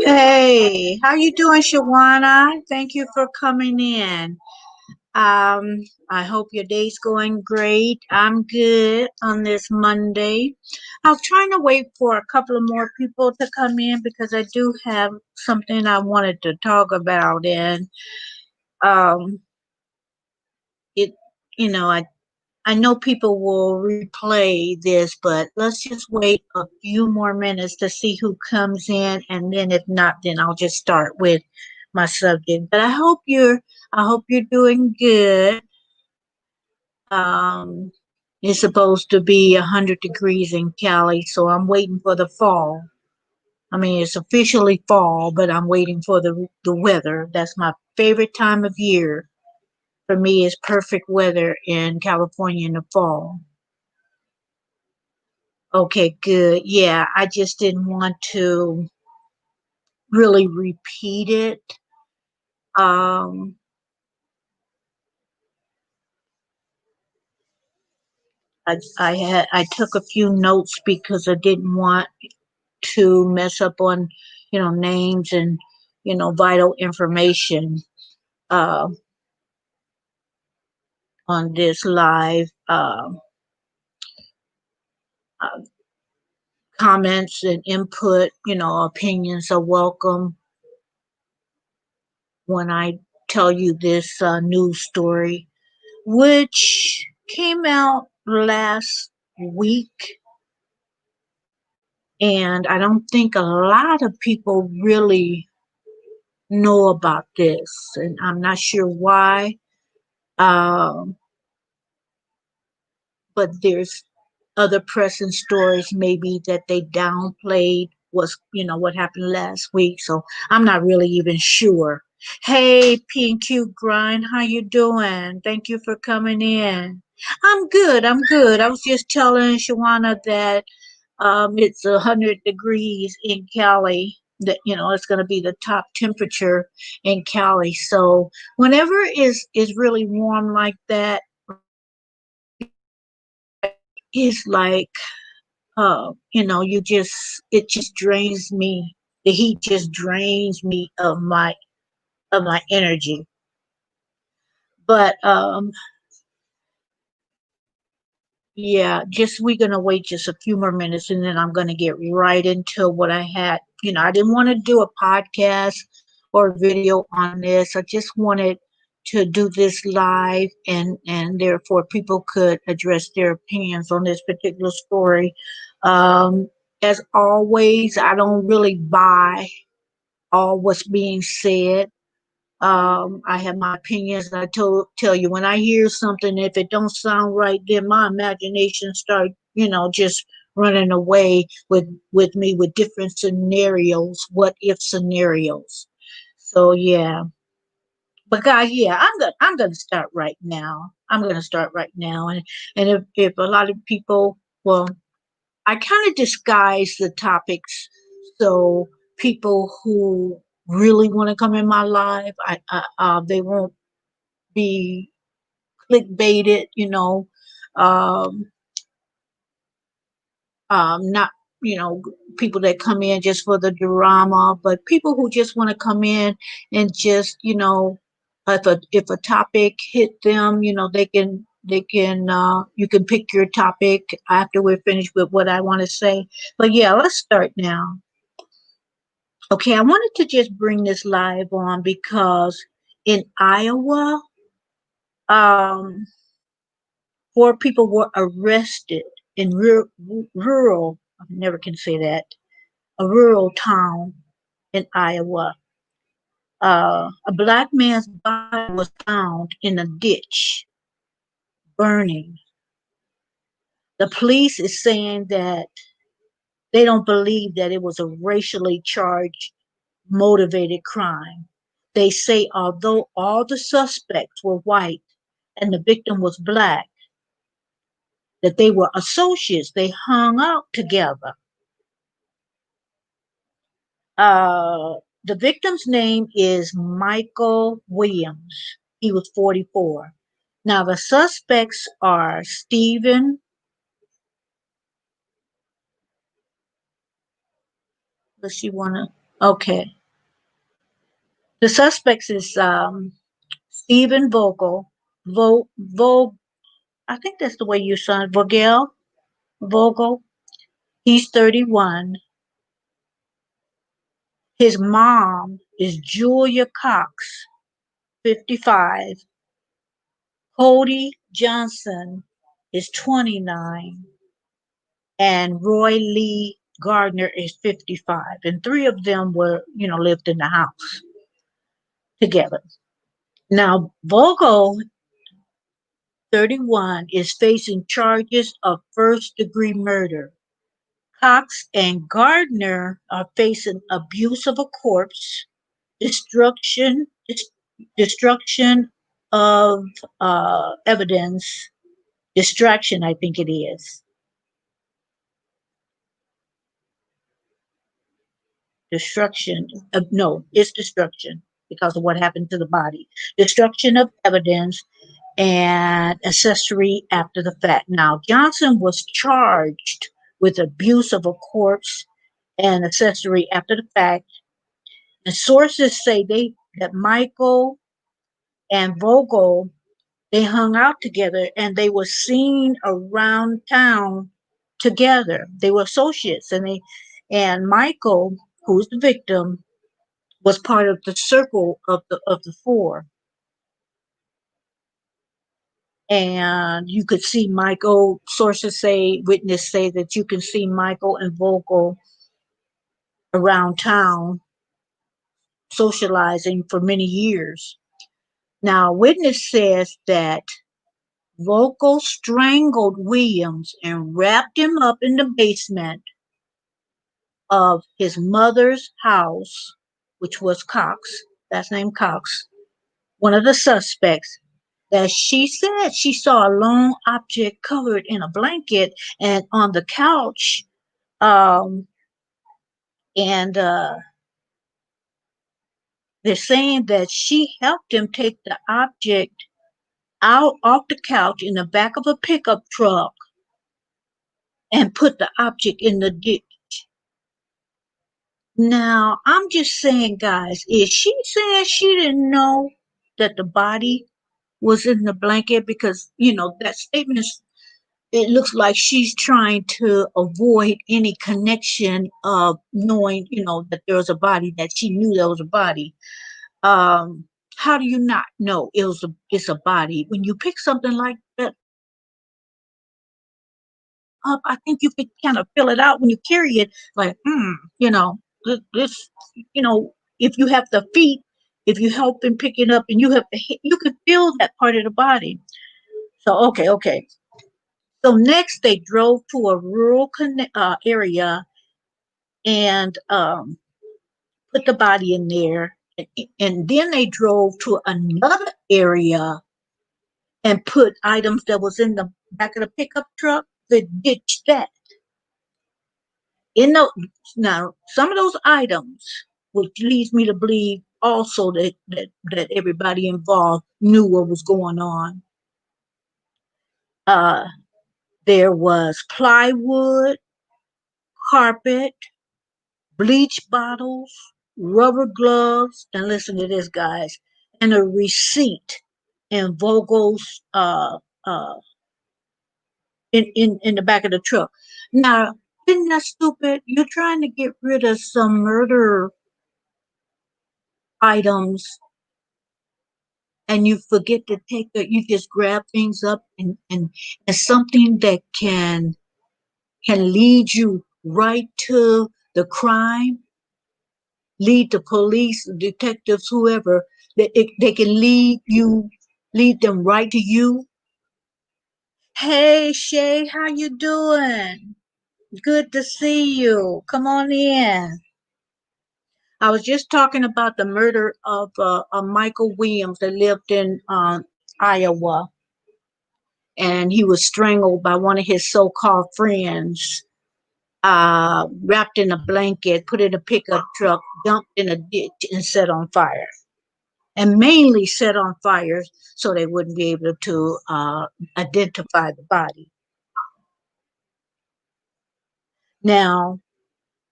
Hey, how you doing, Shawana? Thank you for coming in. I hope your day's going great. I'm good on this Monday. I was trying to wait for a couple of more people to come in because I do have something I wanted to talk about, and um, it, you know, I know people will replay this, but let's just wait a few more minutes to see who comes in, and then if not, then I'll just start with my subject. But I hope you're doing good. Um, it's supposed to be 100 degrees in Cali, so I'm waiting for the fall. I mean, it's officially fall, but I'm waiting for the weather. That's my favorite time of year. For me, it's perfect weather in California in the fall. Okay, good. Yeah, I just didn't want to really repeat it. Um, I took a few notes because I didn't want to mess up on, names and, vital information uh, on this live. Uh, Comments and input, opinions are welcome when I tell you this news story, which came out last week. And I don't think a lot of people really know about this. And I'm not sure why. Um, but there's other pressing stories maybe that they downplayed was, what happened last week. So I'm not really even sure. Hey, P and Q Grind, how you doing? Thank you for coming in. I'm good. I'm good. I was just telling Shawana that it's 100 degrees in Cali. That it's going to be the top temperature in Cali. So whenever is really warm like that, it's like you just it just drains me. The heat just drains me of my energy. But yeah, just we're gonna wait just a few more minutes and then I'm gonna get right into what I had. I didn't want to do a podcast or a video on this. I just wanted to do this live and therefore people could address their opinions on this particular story. Um, as always, I don't really buy all what's being said. I have my opinions. And I tell you when I hear something, if it don't sound right, then my imagination start, just running away with me with different scenarios, what if scenarios. So yeah, but guys, yeah, I'm gonna start right now. I'm gonna start right now, and if a lot of people, well, I kind of disguise the topics so people who really want to come in my live, they won't be clickbaited, um, not, you know, people that come in just for the drama, but people who just want to come in and just, if a topic hit them, you can pick your topic after we're finished with what I want to say. But yeah, let's start now. Okay, I wanted to just bring this live on because in Iowa, um, 4 people were arrested in rural, I never can say that, a rural town in Iowa. A black man's body was found in a ditch, burning. The police is saying that they don't believe that it was a racially charged, motivated crime. They say although all the suspects were white and the victim was black, that they were associates. They hung out together. The victim's name is Michael Williams. He was 44. Now, the suspects are Stephen, let's see, Okay. The suspects is Stephen Vogel. I think that's the way you sound. Vogel. He's 31. His mom is Julia Cox, 55. Cody Johnson is 29. And Roy Lee Gardner is 55. And three of them were, lived in the house together. Now, Vogel, 31, is facing charges of first degree murder. Cox and Gardner are facing abuse of a corpse, destruction, destruction of evidence, distraction, I think it is. Destruction of, no, it's destruction because of what happened to the body. Destruction of evidence and accessory after the fact. Now, Johnson was charged with abuse of a corpse and accessory after the fact. And sources say that Michael and Vogel, they hung out together and they were seen around town together. They were associates, and Michael, who's the victim, was part of the circle of the four. And you could see Michael. Sources say, witnesses say that you can see Michael and Vogel around town socializing for many years. Now, witness says that Vogel strangled Williams and wrapped him up in the basement of his mother's house, which was Cox. That's named Cox, one of the suspects. That she said she saw a long object covered in a blanket and on the couch. And they're saying that she helped him take the object out off the couch in the back of a pickup truck and put the object in the ditch. Now, I'm just saying, guys, is she saying she didn't know that the body was in the blanket? Because, that statement, it looks like she's trying to avoid any connection of knowing, that there was a body, that she knew there was a body. Um, how do you not know it's a body? When you pick something like that up, I think you could kind of fill it out when you carry it, like, this, if you have the feet, if you help in picking up and you have you could feel that part of the body. So, okay. So next they drove to a rural area and put the body in there. And then they drove to another area and put items that was in the back of the pickup truck, they ditched that. In the, Now, some of those items, which leads me to believe also that everybody involved knew what was going on. Uh, there was plywood, carpet, bleach bottles, rubber gloves, and listen to this, guys, and a receipt in Vogel's in the back of the truck. Now, isn't that stupid? You're trying to get rid of some murder items and you forget to take that. You just grab things up and something that can lead you right to the crime, lead the police, detectives, whoever, that they can lead them right to you. Hey Shay, how you doing? Good to see you. Come on in. I was just talking about the murder of Michael Williams that lived in Iowa, and he was strangled by one of his so-called friends, wrapped in a blanket, put in a pickup truck, dumped in a ditch, and set on fire. And mainly set on fire so they wouldn't be able to identify the body. Now,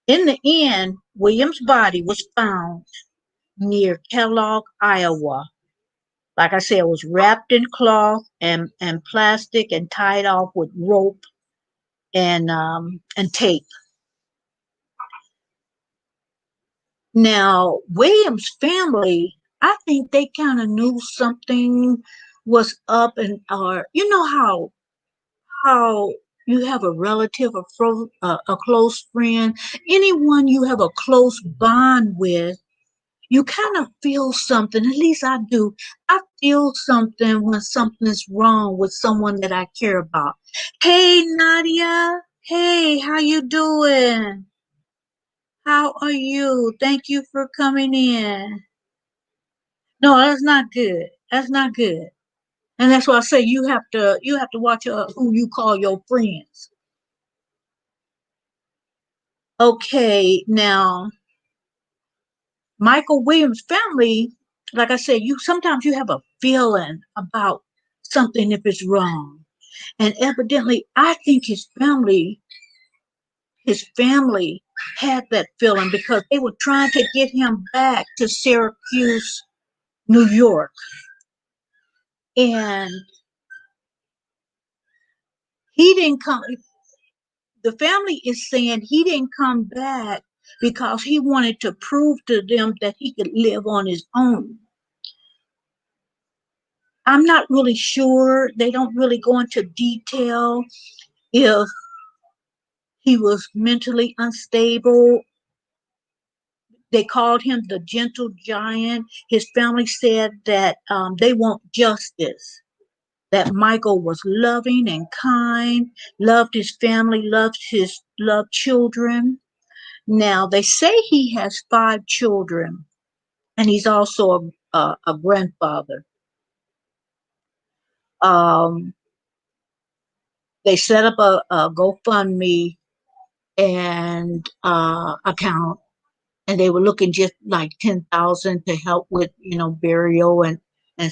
in the end, William's body was found near Kellogg, Iowa. Like I said, it was wrapped in cloth and plastic and tied off with rope and tape. Now, William's family, I think they kind of knew something was up, and or you know how you have a relative, a close friend, anyone you have a close bond with, you kind of feel something. At least I do. I feel something when something is wrong with someone that I care about. Hey, Nadia. Hey, how you doing? How are you? Thank you for coming in. No, that's not good. That's not good. And that's why I say you have to watch who you call your friends. Okay, now Michael Williams' family, like I said, you sometimes you have a feeling about something if it's wrong. And evidently I think his family had that feeling because they were trying to get him back to Syracuse, New York. And he didn't come the family is saying he didn't come back because he wanted to prove to them that he could live on his own. I'm not really sure. They don't really go into detail if he was mentally unstable. They called him the gentle giant. His family said that they want justice, that Michael was loving and kind, loved his family, loved children. Now they say he has 5 children, and he's also a grandfather. Um, they set up a GoFundMe and account, and they were looking just like 10,000 to help with burial and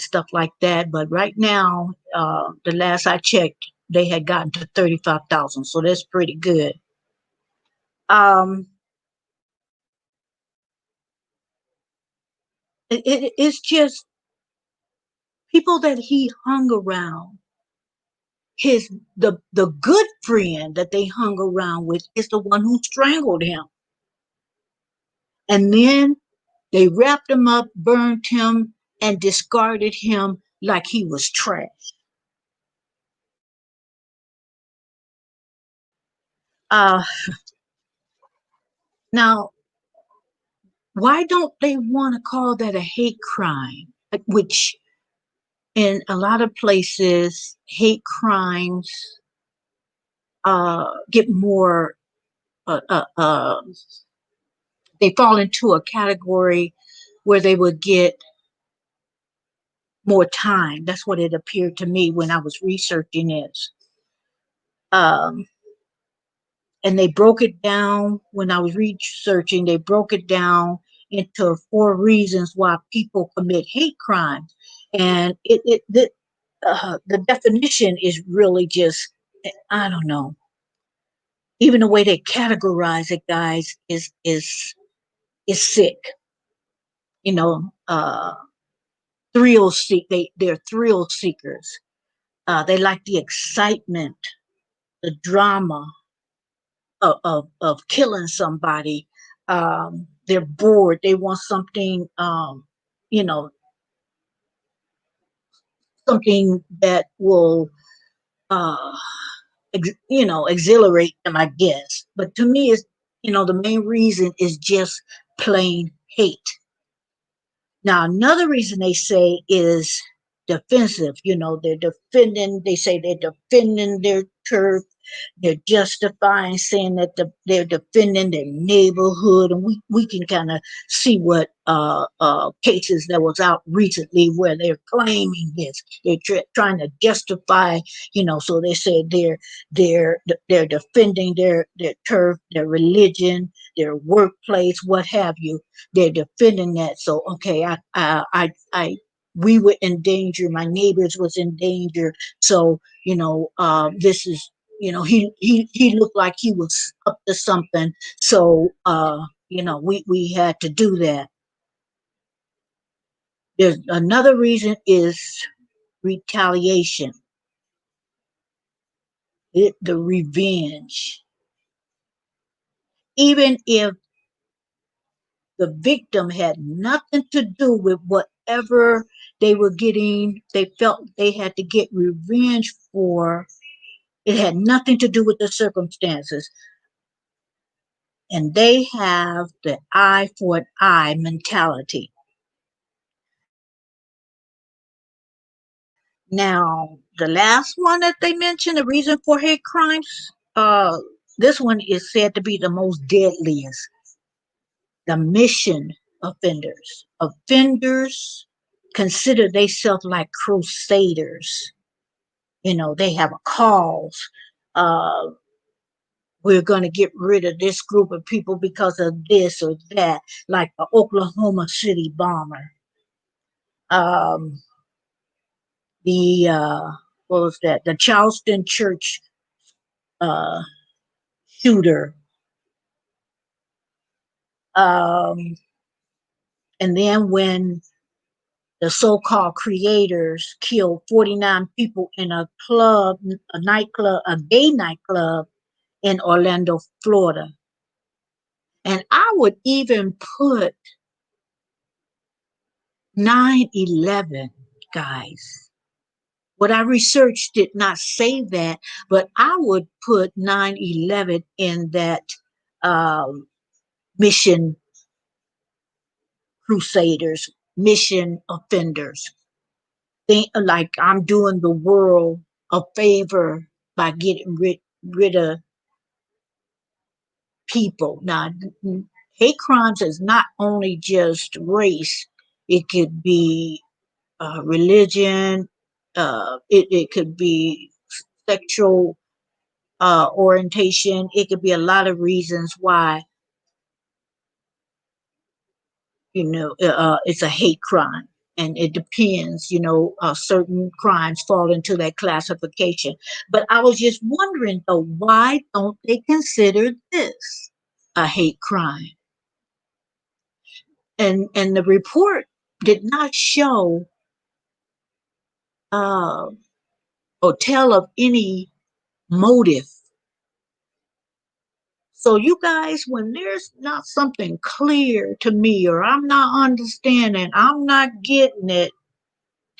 stuff like that. But right now, the last I checked, they had gotten to 35,000, so that's pretty good. Um, it's just people that he hung around. The good friend that they hung around with is the one who strangled him, and then they wrapped him up, burned him, and discarded him like he was trash. Uh, Now, why don't they want to call that a hate crime? Which in a lot of places, hate crimes get more. Uh, uh, uh, they fall into a category where they would get more time. That's what it appeared to me when I was researching it. Um, and they broke it down when I was researching. They broke it down into 4 reasons why people commit hate crimes, and the definition is really just I don't know. Even the way they categorize it, guys, is sick. You know, thrill seek. They're thrill seekers. They like the excitement, the drama of killing somebody. They're bored. They want something, you know, something that will, uh, exhilarate them, I guess. But to me, it's, the main reason is just plain hate. Now, another reason they say is defensive. They say they're defending their turf. They're justifying saying that they're defending their neighborhood. And we can kind of see what cases that was out recently where they're claiming this. They're trying to justify, so they said they're they're defending their turf, their religion, their workplace, what have you. They're defending that. So okay, we were in danger. My neighbors was in danger. So this is he looked like he was up to something. So We had to do that. There's another reason is retaliation, the revenge. Even if the victim had nothing to do with whatever they were getting, they felt they had to get revenge for. It had nothing to do with the circumstances. And they have the eye for an eye mentality. Now, the last one that they mentioned, the reason for hate crimes, this one is said to be the most deadliest. The mission offenders. Offenders consider themselves like crusaders. They have a cause. Uh, we're going to get rid of this group of people because of this or that, like the Oklahoma City bomber. Um, the what was that? The Charleston church uh, shooter. Um, and then when the so-called creators killed 49 people in a nightclub, a gay nightclub in Orlando, Florida. And I would even put 9/11, guys. What I researched did not say that, but I would put 9/11 in that um, mission crusaders, mission offenders. Think like I'm doing the world a favor by getting rid of people. Now, hate crimes is not only just race; it could be religion. It could be sexual orientation. It could be a lot of reasons why it's a hate crime. And it depends, certain crimes fall into that classification. But I was just wondering, though, why don't they consider this a hate crime? And the report did not show uh, or tell of any motive. So, you guys, when there's not something clear to me, or I'm not understanding, I'm not getting it.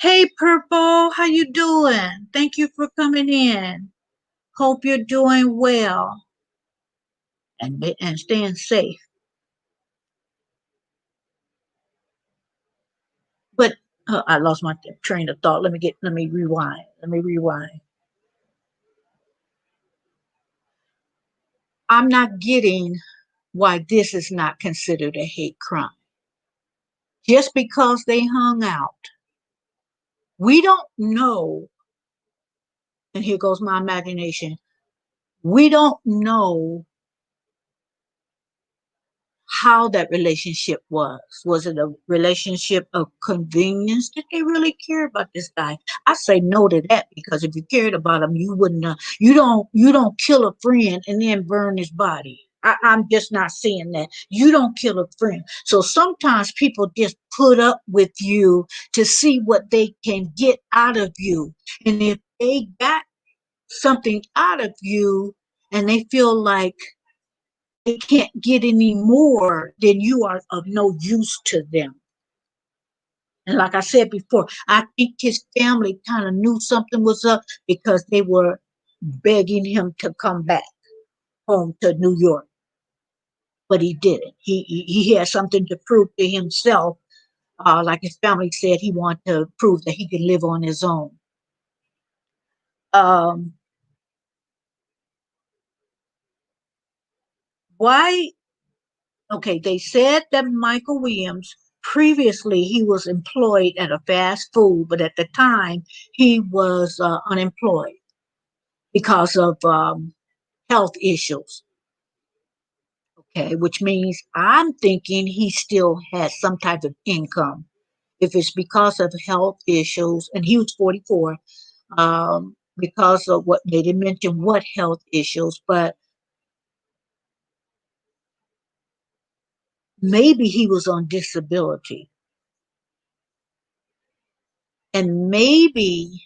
Hey, Purple, how you doing? Thank you for coming in. Hope you're doing well and staying safe. But I lost my train of thought. Let me rewind. Let me rewind. I'm not getting why this is not considered a hate crime. Just because they hung out. We don't know, and here goes my imagination. We don't know how that relationship was. Was it a relationship of convenience? Did they really care about this guy? I say no to that, because if you cared about him, you wouldn't. You don't kill a friend and then burn his body. I'm just not seeing that. You don't kill a friend. So sometimes people just put up with you to see what they can get out of you. And if they got something out of you and they feel like they can't get any more, then you are of no use to them. And like I said before, I think his family kind of knew something was up because they were begging him to come back home to New York. But he didn't. He had something to prove to himself. Like his family said, he wanted to prove that he could live on his own. Um, why Okay, they said that Michael Williams, previously he was employed at a fast food, but at the time he was unemployed because of health issues. Okay, which means I'm thinking he still has some type of income. If it's because of health issues, and he was 44, because of what they didn't mention what health issues, but maybe he was on disability, and maybe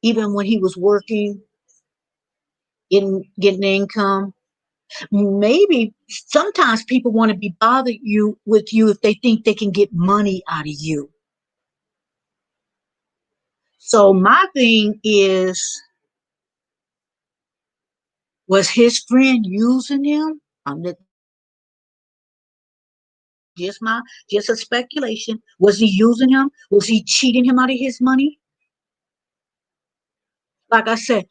even when he was working in getting income, maybe sometimes people want to be bothered you with you if they think they can get money out of you. So my thing is, was his friend using him? Just my just a speculation. Was he using him? Was he cheating him out of his money? Like I said,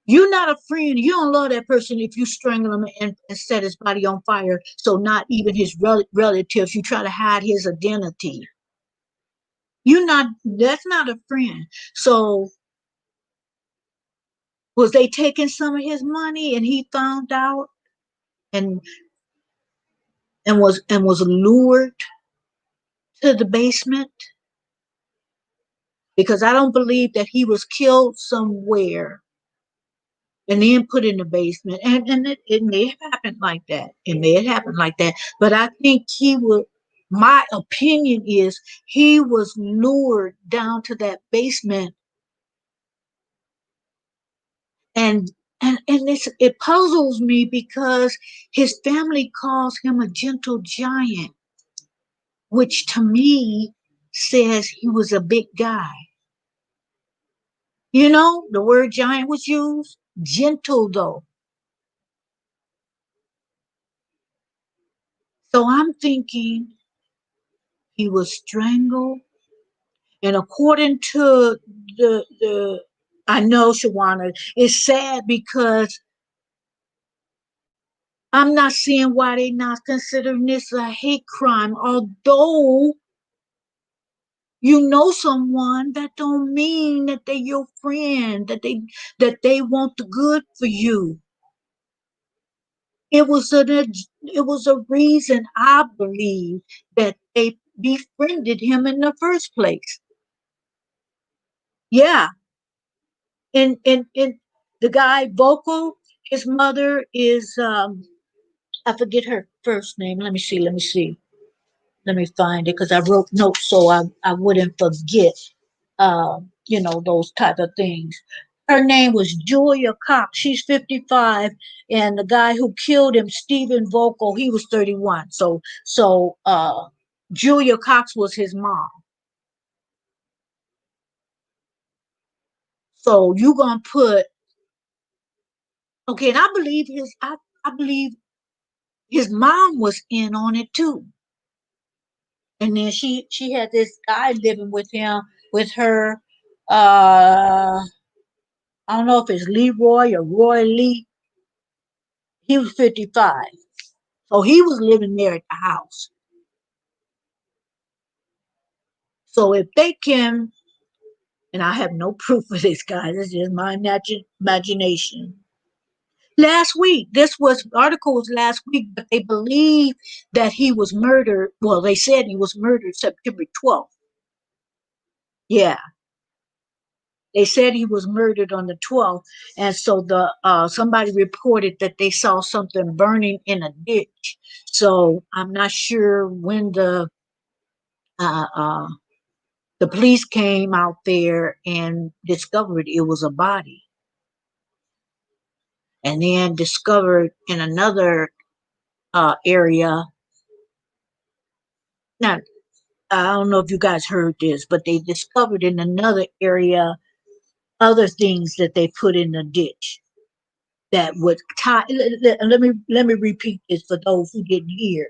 you're not a friend. You don't love that person if you strangle him and set his body on fire. So not even his relatives. You try to hide his identity. You're not. That's not a friend. So was they taking some of his money and he found out and and was lured to the basement? Because I don't believe that he was killed somewhere and then put in the basement. And it may have happened like that. It may have happened like that. But I think he would, my opinion is he was lured down to that basement, and it puzzles me because his family calls him a gentle giant, which to me says he was a big guy. You know, the word giant was used, gentle though. So I'm thinking he was strangled. And according to the I know, Shawana, it's sad because I'm not seeing why they not considering this a hate crime. Although you know someone, that don't mean that they your friend, that they want the good for you. It was a reason, I believe, that they befriended him in the first place. Yeah, and the guy vocal, his mother is I forget her first name. Let me find it because I wrote notes so I wouldn't forget those type of things. Her name was Julia Cox. She's 55, and the guy who killed him, Stephen Vocal, he was 31. So Julia Cox was his mom. So you gonna put, okay, and I believe his mom was in on it too. And then she had this guy living with him, with her. I don't know if it's Leroy or Roy Lee. He was 55, so he was living there at the house. So if they can, and I have no proof of this guy, this is just my imagination. Last week, this was article was last week, but they believe that he was murdered. Well, they said he was murdered September 12th. Yeah, they said he was murdered on the 12th, and so the somebody reported that they saw something burning in a ditch. So I'm not sure when uh, uh, the police came out there and discovered it was a body, and then discovered in another area. Now I don't know if you guys heard this, but they discovered in another area other things that they put in the ditch that would tie. Let me repeat this for those who didn't hear.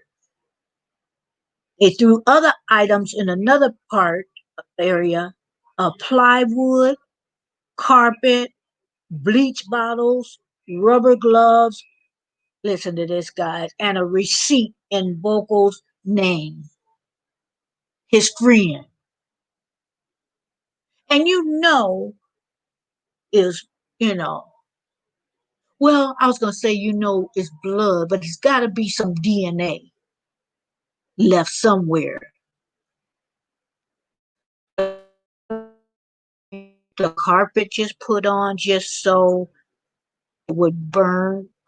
They threw other items in another part area, plywood, carpet, bleach bottles, rubber gloves. Listen to this, guys, and a receipt in Vocal's name, his friend. And is you know well, I was gonna say it's blood, but it's got to be some DNA left somewhere. The carpet just put on just so it would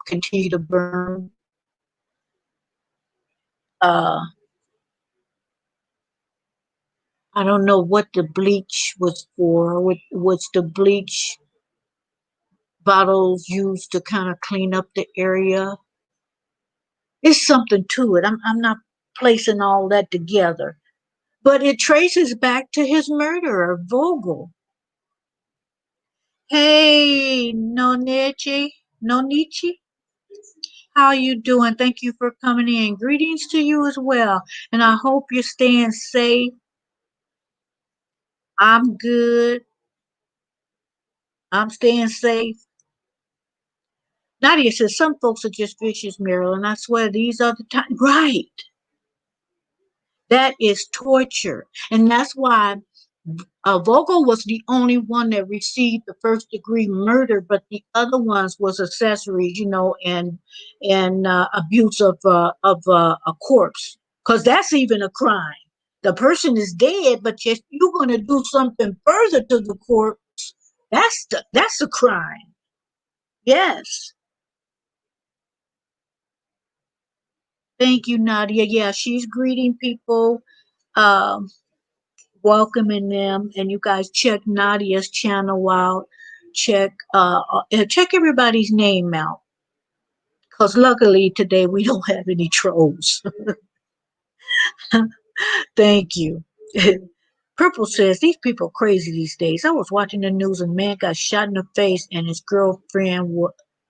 continue to burn. I don't know what the bleach was for. What was the bleach bottles used to kind of clean up the area? It's something to it. I'm not placing all that together. But it traces back to his murderer, Vogel. Hey, Nonichi, how you doing? Thank you for coming in. Greetings to you as well. And I hope you're staying safe. I'm good. I'm staying safe. Nadia says some folks are just vicious, Marilyn. I swear these are the times. Right. That is torture. And that's why Vogel was the only one that received the first degree murder, but the other ones was accessories, and abuse of a corpse, because that's even a crime. The person is dead, but just you're going to do something further to the corpse. That's a crime. Yes. Thank you, Nadia. Yeah, she's greeting people. Um, Welcoming them, and you guys check Nadia's channel out. Check everybody's name out, because luckily today we don't have any trolls. Thank you. Purple says these people are crazy these days. I was watching the news and a man got shot in the face and his girlfriend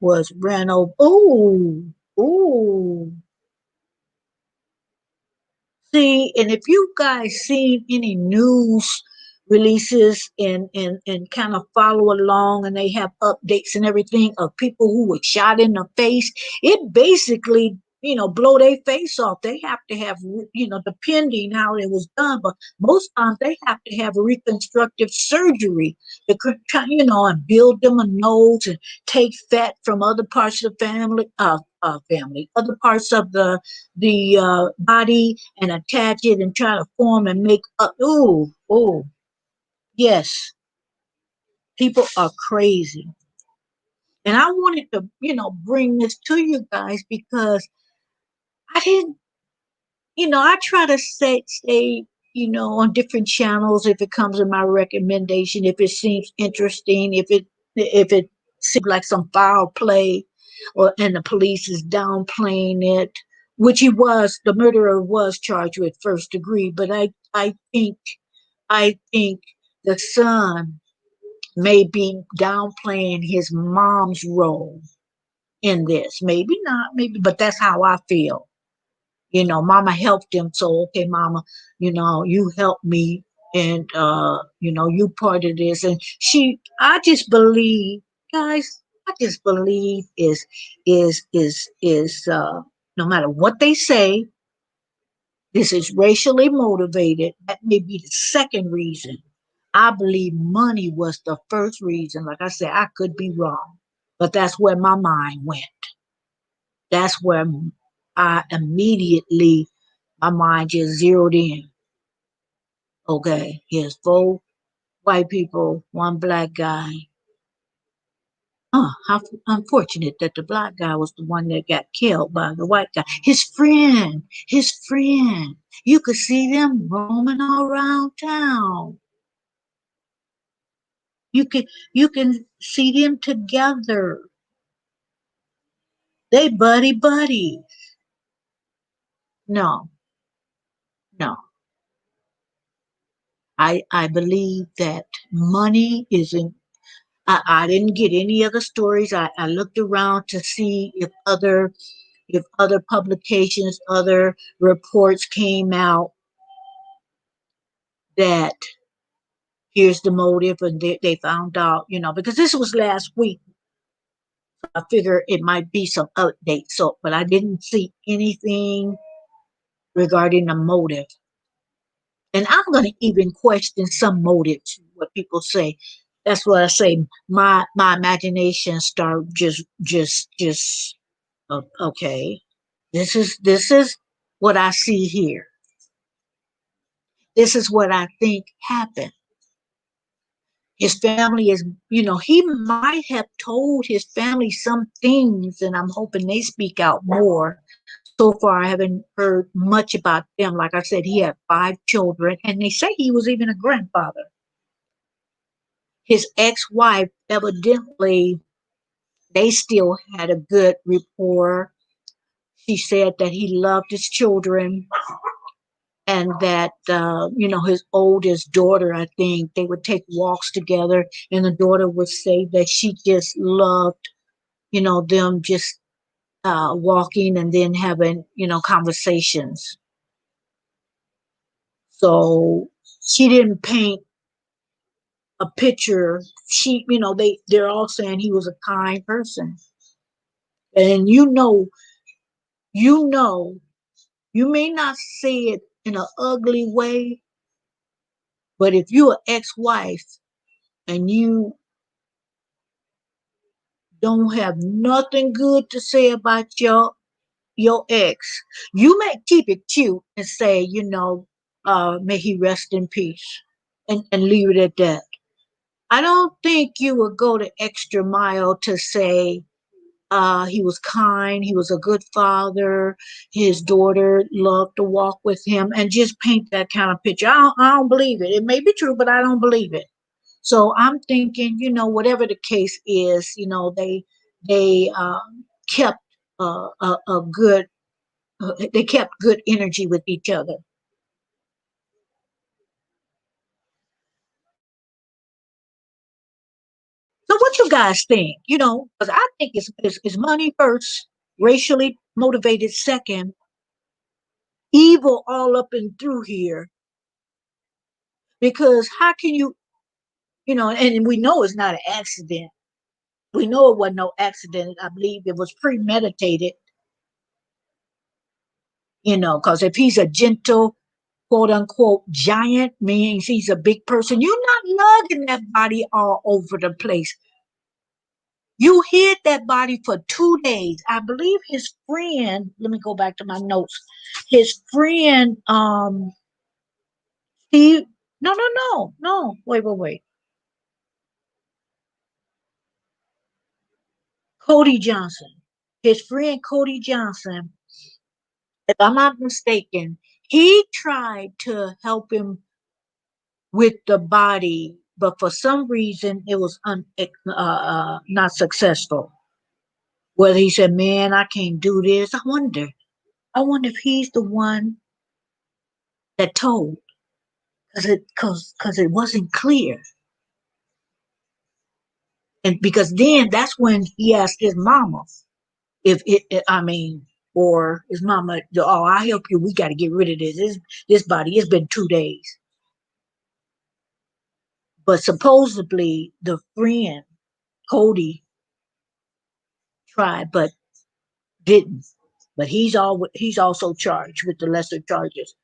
was ran over. Oh, oh. See, and if you guys seen any news releases and kind of follow along and they have updates and everything of people who were shot in the face, it basically, blow their face off. They have to have, depending how it was done, but most times they have to have reconstructive surgery to, and build them a nose and take fat from other parts of the other parts of the body and attach it and try to form and make up. Oh, yes, people are crazy. And I wanted to, bring this to you guys because I didn't, I try to stay, on different channels if it comes in my recommendation, if it seems interesting, if it seems like some foul play, and the police is downplaying it, which the murderer was charged with first degree, but I think the son may be downplaying his mom's role in this. Maybe not, maybe, but that's how I feel. Mama helped him, so okay, mama, you helped me, and you part of this. And I just believe, guys, I just believe is no matter what they say, this is racially motivated. That may be the second reason. I believe money was the first reason. Like I said, I could be wrong, but that's where my mind went. That's where I immediately, my mind just zeroed in. Okay, here's four white people, one black guy. How unfortunate that the black guy was the one that got killed by the white guy. His friend. You could see them roaming all around town. You can see them together. They buddy. No, no. I believe that money isn't. I didn't get any other stories. I looked around to see if other publications, other reports came out that here's the motive, and they found out, because this was last week. I figure it might be some updates. So, but I didn't see anything regarding the motive. And I'm going to even question some motives, what people say. That's what I say. My imagination start just okay. This is what I see here. This is what I think happened. His family is, he might have told his family some things, and I'm hoping they speak out more So far, I haven't heard much about them. Like I said, he had 5 children, and they say he was even a grandfather. His ex-wife, evidently, they still had a good rapport. She said that he loved his children, and that his oldest daughter, I think, they would take walks together, and the daughter would say that she just loved them just walking and then having conversations. So she didn't paint a picture. They're all saying he was a kind person, and you know you may not say it in an ugly way, but if you're an ex-wife and you don't have nothing good to say about your ex, you may keep it cute and say, may he rest in peace, and leave it at that. I don't think you would go the extra mile to say he was kind, he was a good father, his daughter loved to walk with him, and just paint that kind of picture. I don't believe it. It may be true, but I don't believe it. So I'm thinking, whatever the case is, they kept a good they kept good energy with each other. So what you guys think? Because I think it's money first, racially motivated second, evil all up and through here. Because how can and we know it's not an accident. We know it wasn't no accident. I believe it was premeditated. Because if he's a gentle, quote unquote, giant, means he's a big person, you're not lugging that body all over the place. You hid that body for 2 days. I believe his friend, let me go back to my notes. His friend, Steve, no, no, no, no, wait. Cody Johnson. His friend Cody Johnson, if I'm not mistaken, he tried to help him with the body, but for some reason it was not successful. Whether he said, "Man, I can't do this," I wonder. I wonder if he's the one that told, because it wasn't clear, and because then that's when he asked his mama if I mean, or his mama, "Oh, I'll help you. We got to get rid of this body. It's been 2 days." But supposedly the friend Cody tried, but didn't. But he's also charged with the lesser charges.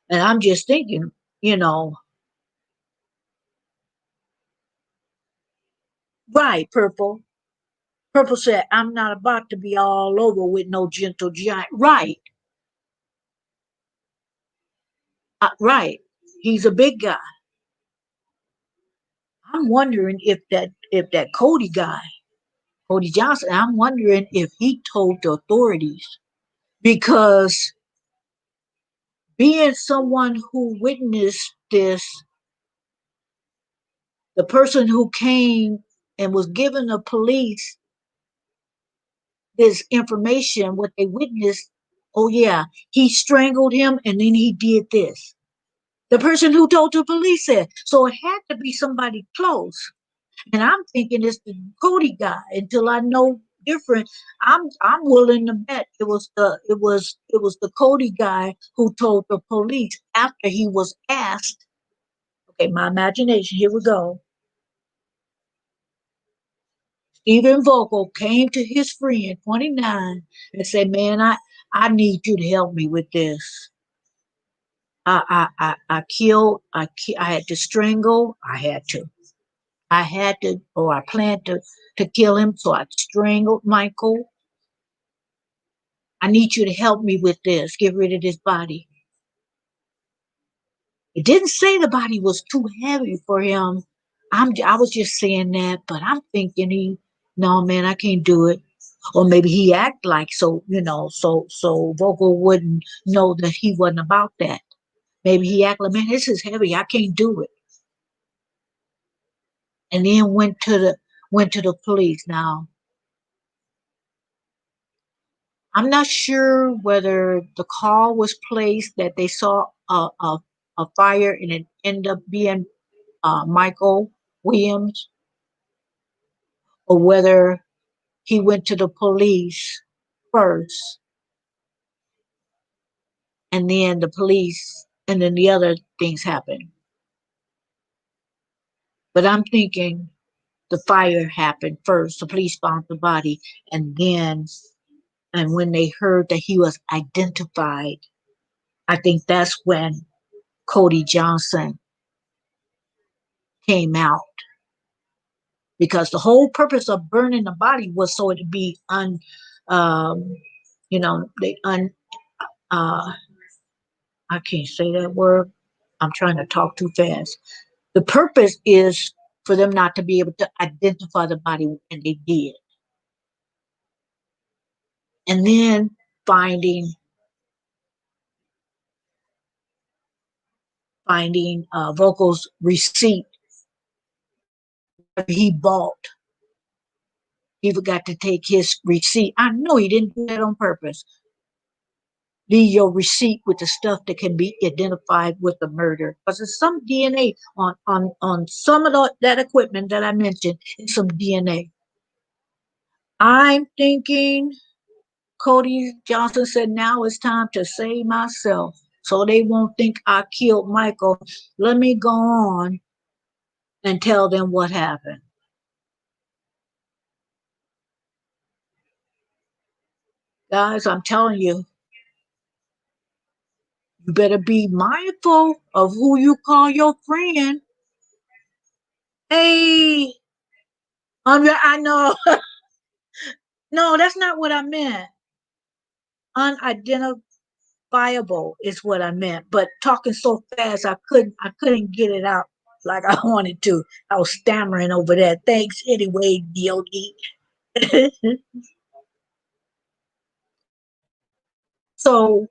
And I'm just thinking, you know, right, Purple. Purple said, "I'm not about to be all over with no gentle giant." Right, right. He's a big guy. I'm wondering if that Cody guy, Cody Johnson, I'm wondering if he told the authorities, because being someone who witnessed this, the person who came and was giving the police this information, what they witnessed, oh yeah, he strangled him and then he did this. The person who told the police said, so it had to be somebody close. And I'm thinking it's the Cody guy until I know different. I'm willing to bet it was the Cody guy who told the police after he was asked. Okay, my imagination. Here we go. Stephen Vogel came to his friend 29 and said, "Man, I need you to help me with this. I killed. I had to strangle. Or I planned to kill him. So I strangled Michael. I need you to help me with this. Get rid of this body." It didn't say the body was too heavy for him. I was just saying that, but I'm thinking no, man, I can't do it. Or maybe he act like so, so Vogel wouldn't know that he wasn't about that. Maybe he act like, man, this is heavy, I can't do it, and then went to the police. Now, I'm not sure whether the call was placed that they saw a fire and it ended up being Michael Williams, or whether he went to the police first and then the police and then the other things happened. But I'm thinking the fire happened first. The police found the body, and then, and when they heard that he was identified, I think that's when Cody Johnson came out, because the whole purpose of burning the body was so it'd be um, they uh, I can't say that word. I'm trying to talk too fast. The purpose is for them not to be able to identify the body, and they did. And then finding Vocal's receipt he bought. He forgot to take his receipt. I know he didn't do that on purpose. Leave your receipt with the stuff that can be identified with the murder. Because there's some DNA on some of that equipment that I mentioned, and some DNA. I'm thinking Cody Johnson said, now it's time to save myself. So they won't think I killed Michael. Let me go on and tell them what happened. Guys, I'm telling you, you better be mindful of who you call your friend. Hey, I know. No, that's not what I meant. Unidentifiable is what I meant. But talking so fast, I couldn't get it out like I wanted to. I was stammering over that. Thanks anyway, DOD. So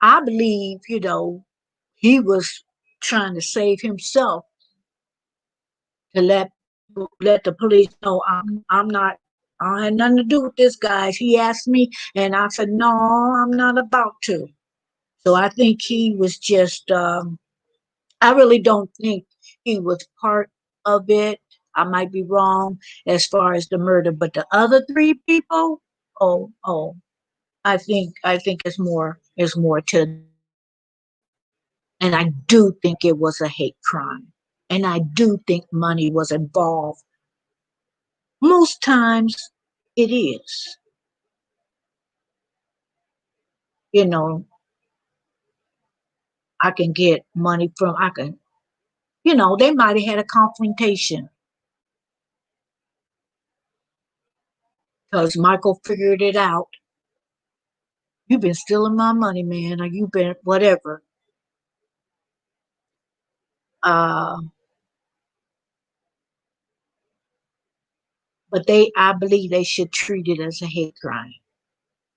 I believe, he was trying to save himself, to let the police know I'm not. I had nothing to do with this, guys. He asked me, and I said no, I'm not about to. So I think he was just. I really don't think he was part of it. I might be wrong as far as the murder, but the other three people, oh, I think it's more to, and I do think it was a hate crime, and I do think money was involved. Most times, it is. You know, I can get money from. I can. They might have had a confrontation because Michael figured it out. You've been stealing my money, man, or you've been whatever. Uh, but I believe they should treat it as a hate crime.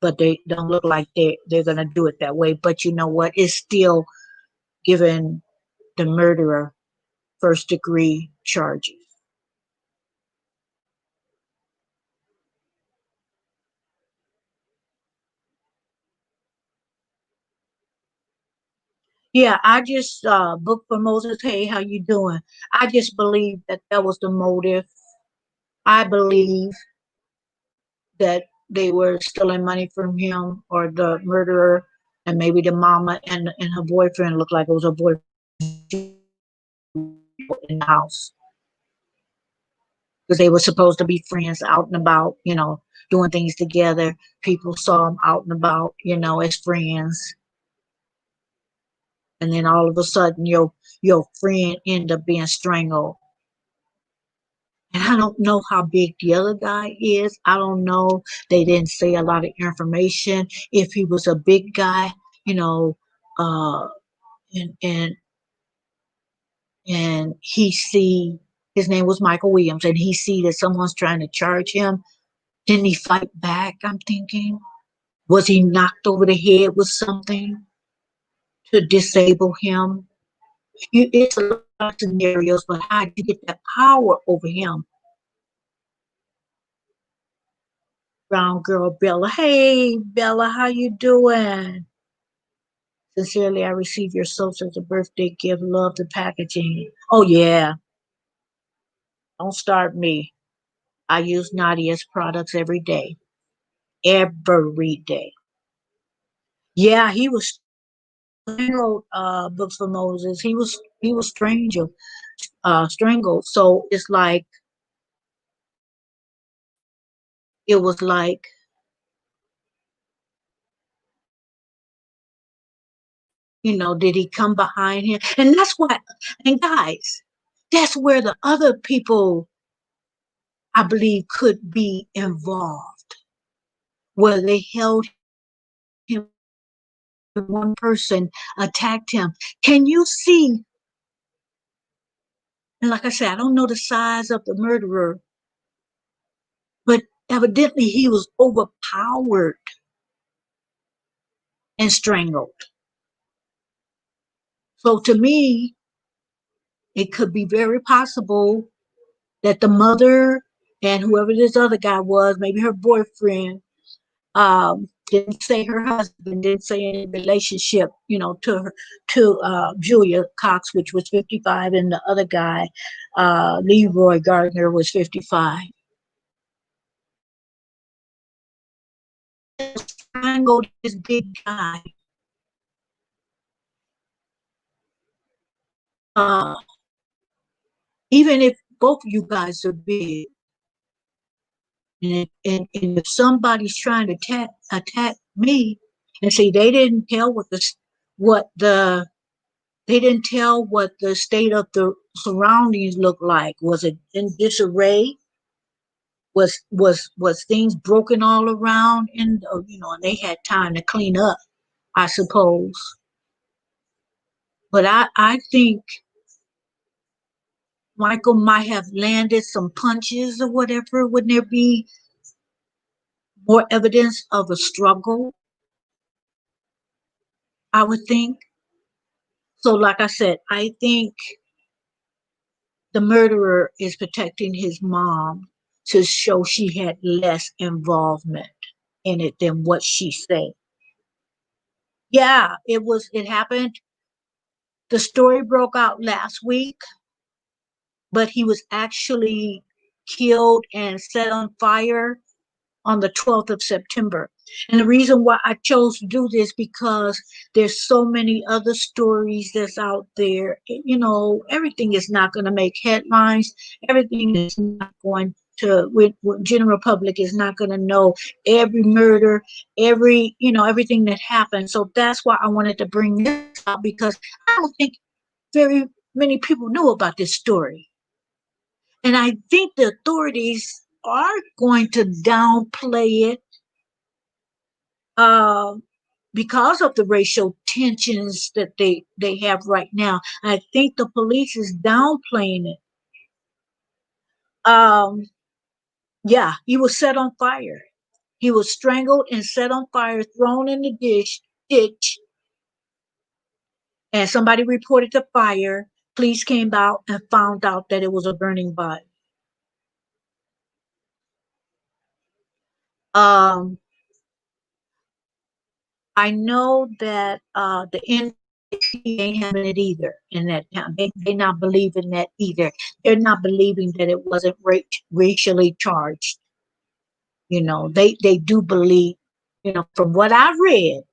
But they don't look like they're gonna do it that way. But you know what? It's still giving the murderer first degree charges. Yeah, I just booked for Moses. Hey, how you doing? I just believe that was the motive. I believe that they were stealing money from him, or the murderer, and maybe the mama and her boyfriend looked like it was her boyfriend in the house, because they were supposed to be friends out and about, doing things together. People saw them out and about, as friends, and then all of a sudden your friend ended up being strangled. And I don't know how big the other guy is. I don't know. They didn't say a lot of information. If he was a big guy, you know, uh, and he see, His name was Michael Williams, and he see that someone's trying to charge him. Didn't he fight back? I'm thinking, was he knocked over the head with something to disable him? It's a lot of scenarios, but how did you get that power over him? Brown girl Bella. Hey Bella, how you doing? Sincerely, I received your soaps as a birthday gift. Love the packaging. Oh yeah, don't start me. I use Nadia's products every day. Every day. Yeah, he was strangled. Books for Moses. He was strangled. So it's like it was like did he come behind him? And that's what. And guys, that's where the other people I believe could be involved, where they held him. One person attacked him. Can you see? And like I said, I don't know the size of the murderer, but evidently he was overpowered and strangled. So to me, it could be very possible that the mother and whoever this other guy was, maybe her boyfriend, didn't say her husband, didn't say any relationship, to Julia Cox, which was 55, and the other guy, Leroy Gardner, was 55. Strangled this big guy. Uh, Even if both of you guys are big, and if somebody's trying to attack me, and see, they didn't tell what the they didn't tell what the state of the surroundings looked like. Was it in disarray? Was things broken all around? And and they had time to clean up, I suppose. But I think Michael might have landed some punches or whatever. Wouldn't there be more evidence of a struggle? I would think. So, like I said, I think the murderer is protecting his mom to show she had less involvement in it than what she said. Yeah, it happened. The story broke out last week, but he was actually killed and set on fire on the 12th of September. And the reason why I chose to do this because there's so many other stories that's out there. Everything is not going to make headlines. Everything is not going to, with general public is not going to know every murder, everything that happened. So that's why I wanted to bring this up because I don't think very many people know about this story. And I think the authorities are going to downplay it uh, because of the racial tensions that they have right now. I think the police is downplaying it. Um, yeah, he was set on fire. He was strangled and set on fire, thrown in the ditch, and somebody reported the fire. Police came out and found out that it was a burning body. Um, I know that the NXT ain't having it either in that town. They not believing that either. They're not believing that it wasn't racially charged. They do believe. From what I read,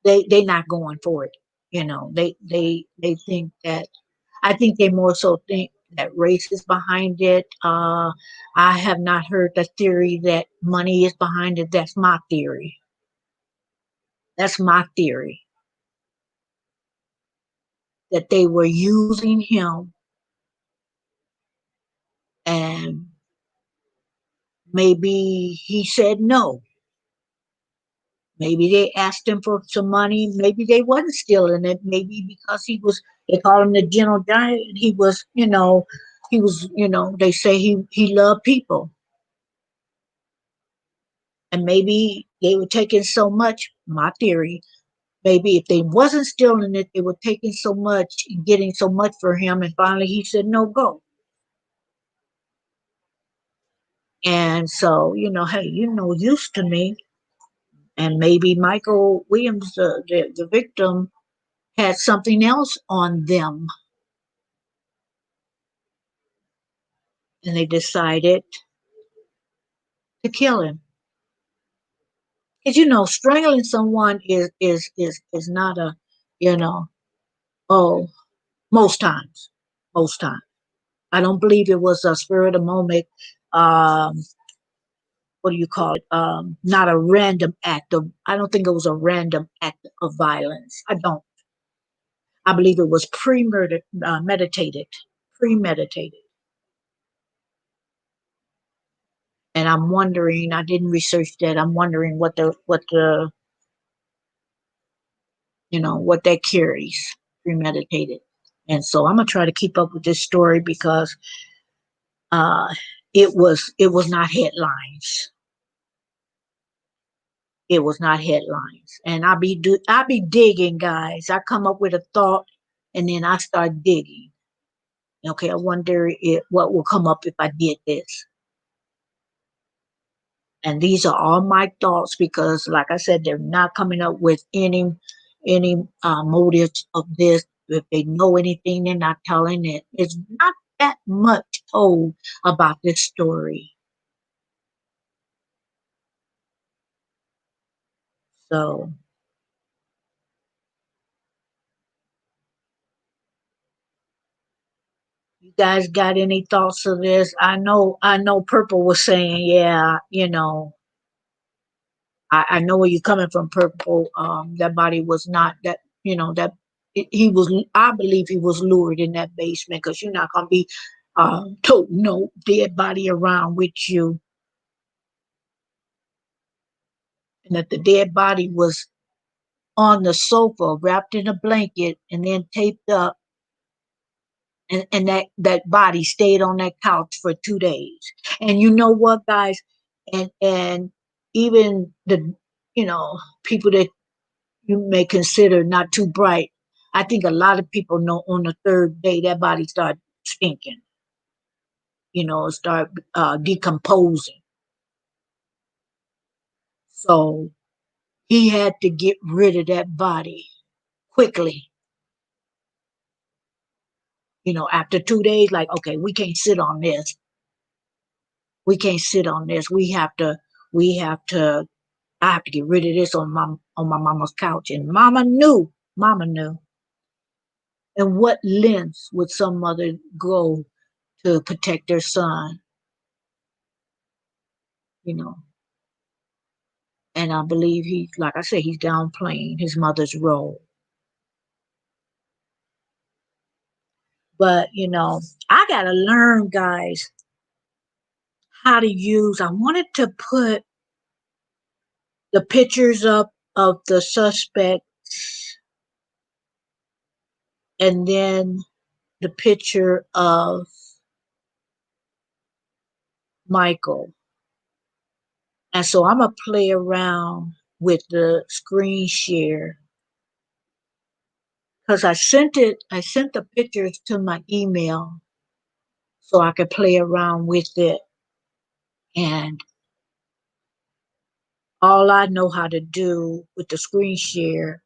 they not going for it. They think that. I think they more so think that race is behind it. I have not heard the theory that money is behind it. That's my theory. That's my theory. That they were using him and maybe he said no. Maybe they asked him for some money. Maybe they wasn't stealing it. Maybe because he was, they call him the gentle giant. He was, they say he loved people. And maybe they were taking so much, my theory, maybe if they wasn't stealing it, they were taking so much and getting so much for him. And finally he said, no, go. And so, hey, used to me. And maybe Michael Williams, the victim, had something else on them. And they decided to kill him. Because strangling someone is not a, you know, oh, most times. Most times. I don't believe it was a spirit of moment. Um, what do you call it? Not a random act of. I don't think it was a random act of violence. I don't. I believe it was meditated, premeditated. And I'm wondering. I didn't research that. I'm wondering what that carries, premeditated. And so I'm gonna try to keep up with this story because uh, it was not headlines. It was not headlines. And I be digging, guys. I come up with a thought, and then I start digging. Okay, I wonder what will come up if I did this. And these are all my thoughts because, like I said, they're not coming up with any motives of this. If they know anything, they're not telling it. It's not that much told about this story. So, you guys got any thoughts of this? I know. Purple was saying, yeah, I know where you're coming from, Purple. That body was not that, that he was. I believe he was lured in that basement because you're not gonna be toting no dead body around with you, and that the dead body was on the sofa, wrapped in a blanket, and then taped up, and that body stayed on that couch for 2 days. And you know what, guys, and even the people that you may consider not too bright. I think a lot of people know on the third day that body start stinking, start decomposing. So he had to get rid of that body quickly. After 2 days, like, okay, we can't sit on this. We can't sit on this. We have to. I have to get rid of this on my mama's couch. And mama knew. Mama knew. And what lengths would some mother go to protect their son? You know, and I believe like I said, he's downplaying his mother's role. But I gotta learn, guys, how to use. I wanted to put the pictures up of the suspects, and then the picture of Michael. And so I'm gonna play around with the screen share because I sent the pictures to my email so I could play around with it. And all I know how to do with the screen share,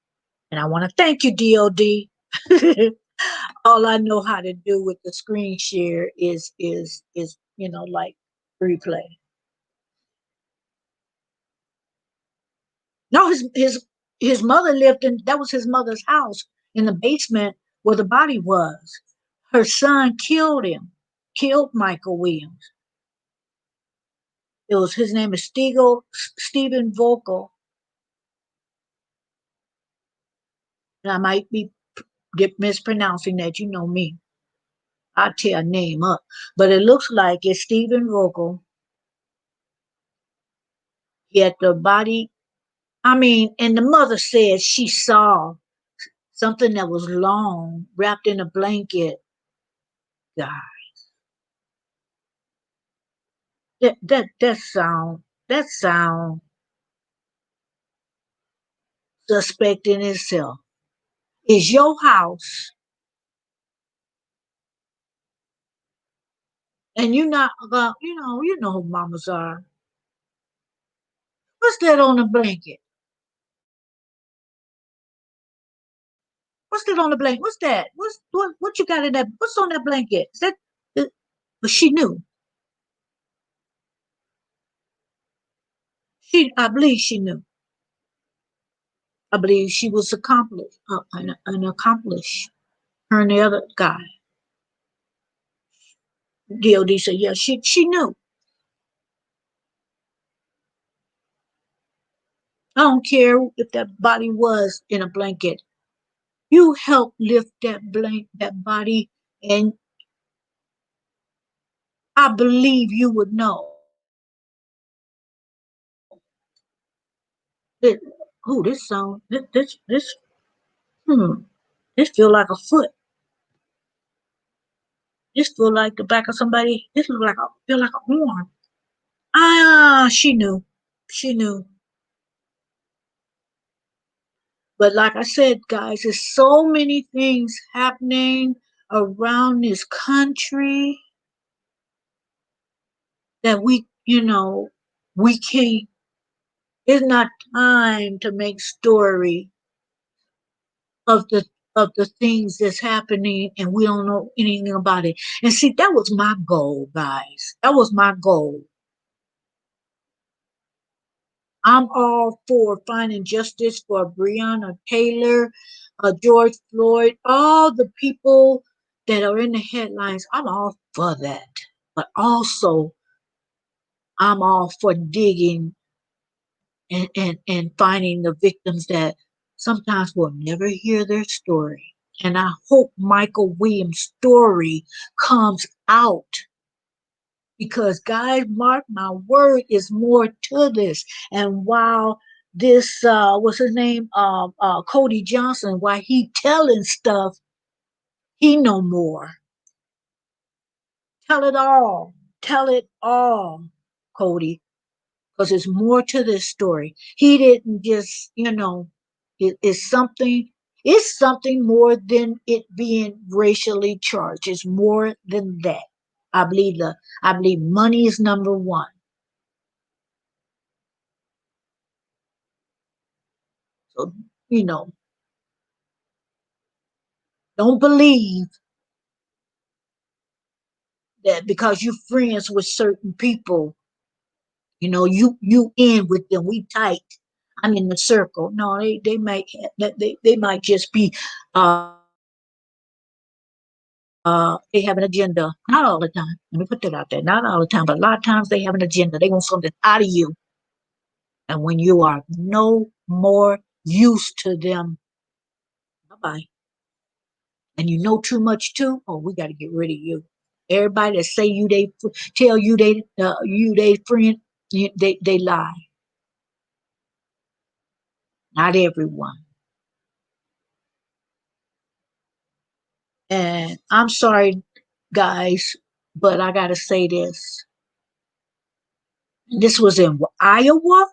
and I want to thank you, DOD. All I know how to do with the screen share is like replay. No, his mother lived in, that was his mother's house in the basement where the body was. Her son killed him, killed Michael Williams. It was his name is Stephen Vocal, and I might be mispronouncing that. You know me, I tear a name up, but it looks like it's Stephen Vocal. He had the body. I mean, and the mother said she saw something that was long wrapped in a blanket. God, that sound suspect in itself. Is your house, and you're not you know who mamas are. What's that on the blanket? What's that on the blanket? What's that? What you got in that? What's on that blanket? Is that? uh, But she knew. I believe she knew. I believe she was accomplished, an accomplished. Her and the other guy. DOD said, yeah, she knew. I don't care if that body was in a blanket. You help lift that body, and I believe you would know that. Oh, this sound. This. Hmm. This feel like a foot. This feel like the back of somebody. This feel like a arm. Ah, she knew. She knew. But like I said, guys, there's so many things happening around this country that we can't. It's not time to make story of the things that's happening, and we don't know anything about it. And see, that was my goal, guys. That was my goal. I'm all for finding justice for Breonna Taylor, George Floyd, all the people that are in the headlines. I'm all for that. But also, I'm all for digging and finding the victims that sometimes we'll never hear their story. And I hope Michael Williams' story comes out because, guys, mark my word, is more to this. And while this, what's his name, Cody Johnson, while he telling stuff, he know more. Tell it all, Cody, because there's more to this story. He didn't just, it's something more than it being racially charged. It's more than that. I believe money is number one. So, you know, don't believe that because you're friends with certain people, you in with them. We tight. I'm in the circle. No, they might just be they have an agenda. Not all the time. Let me put that out there. Not all the time, but a lot of times they have an agenda. They want something out of you. And when you are no more used to them, bye bye. And you know too much too. Oh, we got to get rid of you. Everybody that say they tell you they friend, they lie. Not everyone. And I'm sorry, guys, but I got to say this. This was in Iowa.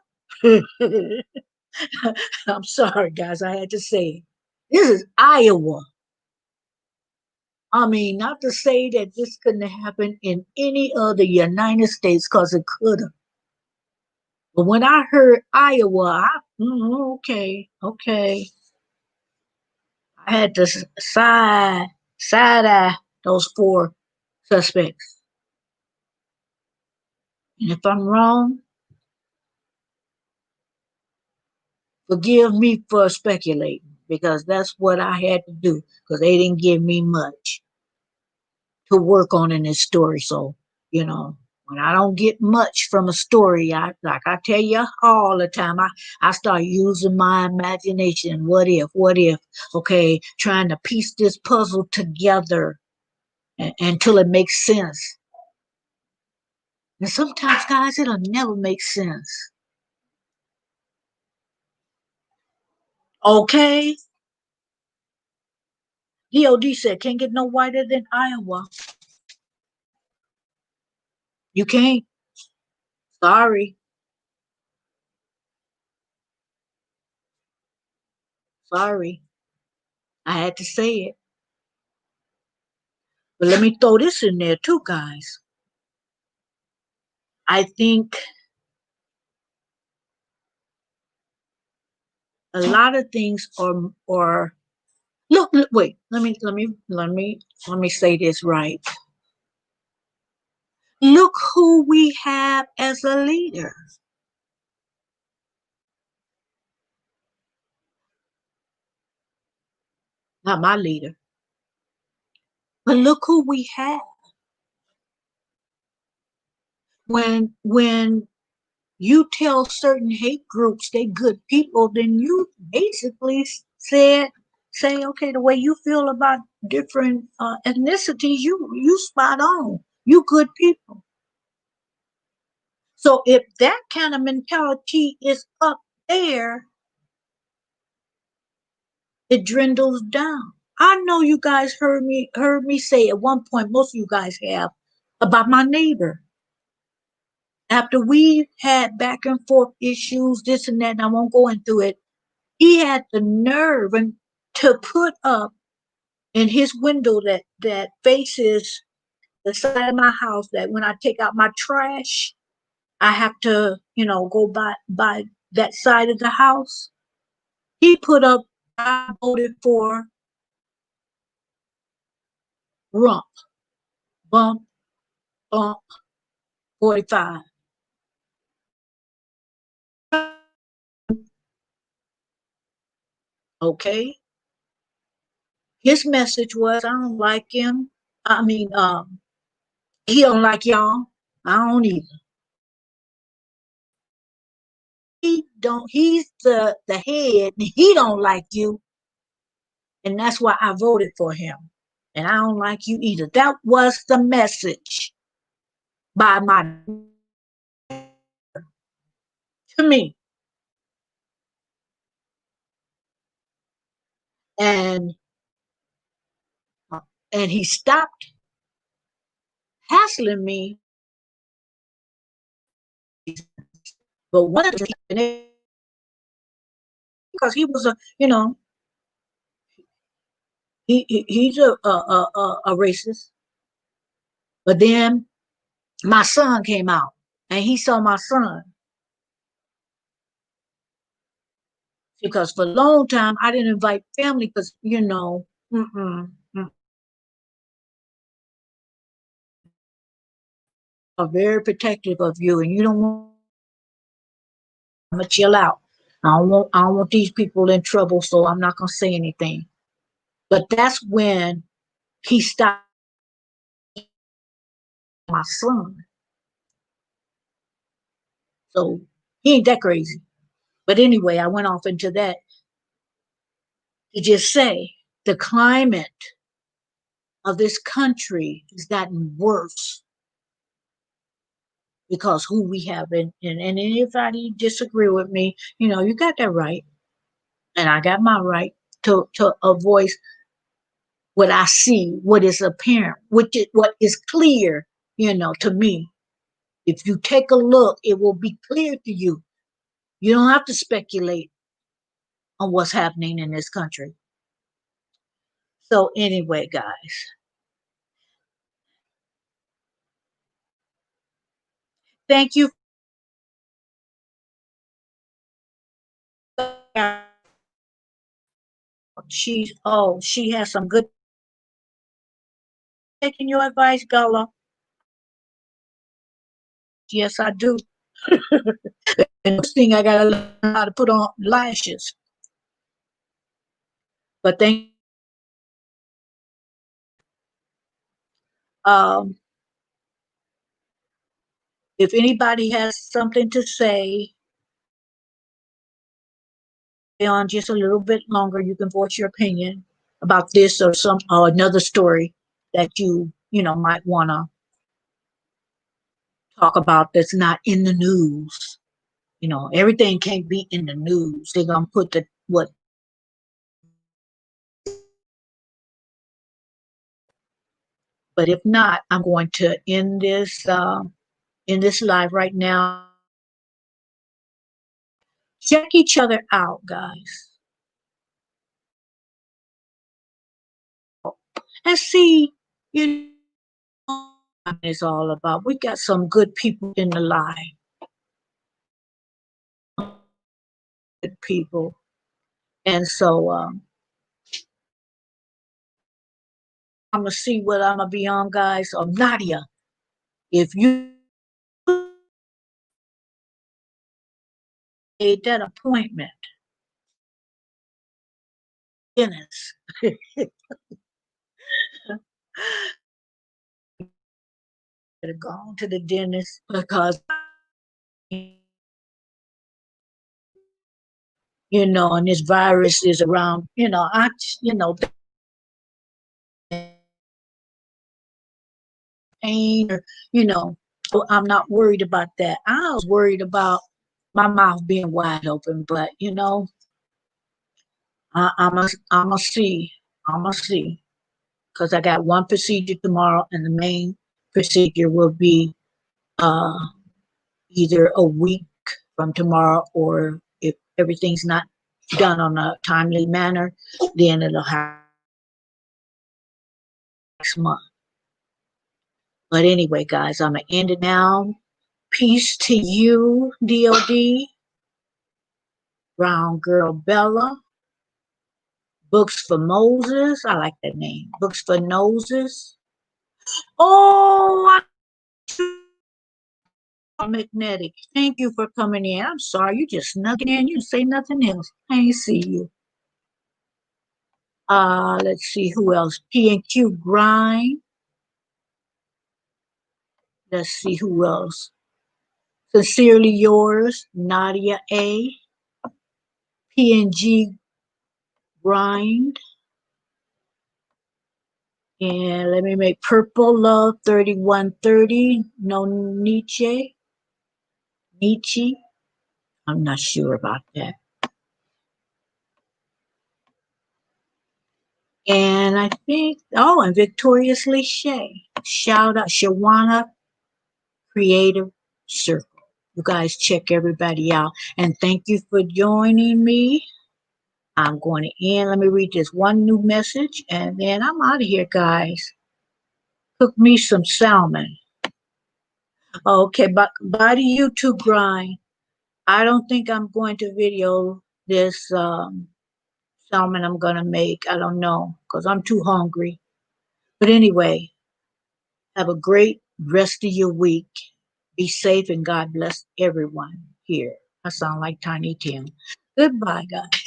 I'm sorry, guys. I had to say it. This is Iowa. I mean, not to say that this couldn't happen in any other United States, because it could have. But when I heard Iowa, okay, okay. I had to side eye those four suspects. And if I'm wrong, forgive me for speculating, because that's what I had to do, because they didn't give me much to work on in this story. So, when I don't get much from a story, I tell you all the time, I start using my imagination. What if, okay, trying to piece this puzzle together until it makes sense. And sometimes, guys, it'll never make sense. Okay. DOD said can't get no whiter than Iowa. You can't. Sorry. Sorry. I had to say it. But let me throw this in there too, guys. I think a lot of things are look, wait, let me say this right. Look who we have as a leader. Not my leader, but look who we have. When you tell certain hate groups they good people, then you basically say, okay, the way you feel about different ethnicities, you spot on. You good people. So if that kind of mentality is up there, it dwindles down. I know you guys heard me say at one point, most of you guys have, about my neighbor. After we had back and forth issues, this and that, and I won't go into it, he had the nerve and to put up in his window that faces the side of my house, that when I take out my trash, I have to, go by that side of the house. He put up, I voted for rump, bump, bump, 45. Okay. His message was, I don't like him. I mean, he don't like y'all. I don't either. He's the head, and he don't like you. And that's why I voted for him. And I don't like you either. That was the message by my to me. And and he stopped hassling me. But one of the, because he was he's a racist. But then my son came out, and he saw my son, because for a long time I didn't invite family because are very protective of you, and you don't want to chill out. I don't want these people in trouble, so I'm not gonna say anything. But that's when he stopped my son. So he ain't that crazy. But anyway, I went off into that to just say the climate of this country has gotten worse because who we have, and anybody disagree with me, you got that right, and I got my right to a voice, what I see, what is apparent, what is clear, to me. If you take a look, it will be clear to you. You don't have to speculate on what's happening in this country. So anyway, guys, thank you. She has some good taking your advice, Gullah. Yes, I do. And the first thing I gotta learn how to put on lashes. But thank um if anybody has something to say on just a little bit longer, you can voice your opinion about this or some or another story that you might wanna talk about that's not in the news. Everything can't be in the news. They're gonna put the what But if not, I'm going to end this live right now. Check each other out, guys, and see, you know, what it's all about. We got some good people in the line, good people, and so I'm gonna see what I'm gonna be on, guys. Or Nadia, if you made that appointment, Dennis, better go on to the dentist because and this virus is around. Pain or so I'm not worried about that. I was worried about my mouth being wide open, but I'm a see. I'm a see because I got one procedure tomorrow, and the main procedure will be uh either a week from tomorrow, or if everything's not done on a timely manner, then it'll have next month. But anyway, guys, I'm gonna end it now. Peace to you, DOD, Brown Girl Bella, Books for Moses. I like that name. Books for Noses. Oh, Magnetic. Thank you for coming in. I'm sorry, you just snuck in. You didn't say nothing else. I ain't see you. Let's see who else. P and Q Grind. Let's see who else. Sincerely yours, Nadia A. PNG Grind. And let me make Purple Love 3130. No Nietzsche. Nietzsche. I'm not sure about that. And I think, and Victoriously Shay. Shout out Shawana Creative Circle. You guys check everybody out. And thank you for joining me. I'm going to end. Let me read this one new message and then I'm out of here, guys. Cook me some salmon. Okay, but by the YouTube grind, I don't think I'm going to video this salmon I'm going to make. I don't know because I'm too hungry. But anyway, have a great rest of your week. Be safe and God bless everyone here. I sound like Tiny Tim. Goodbye, guys.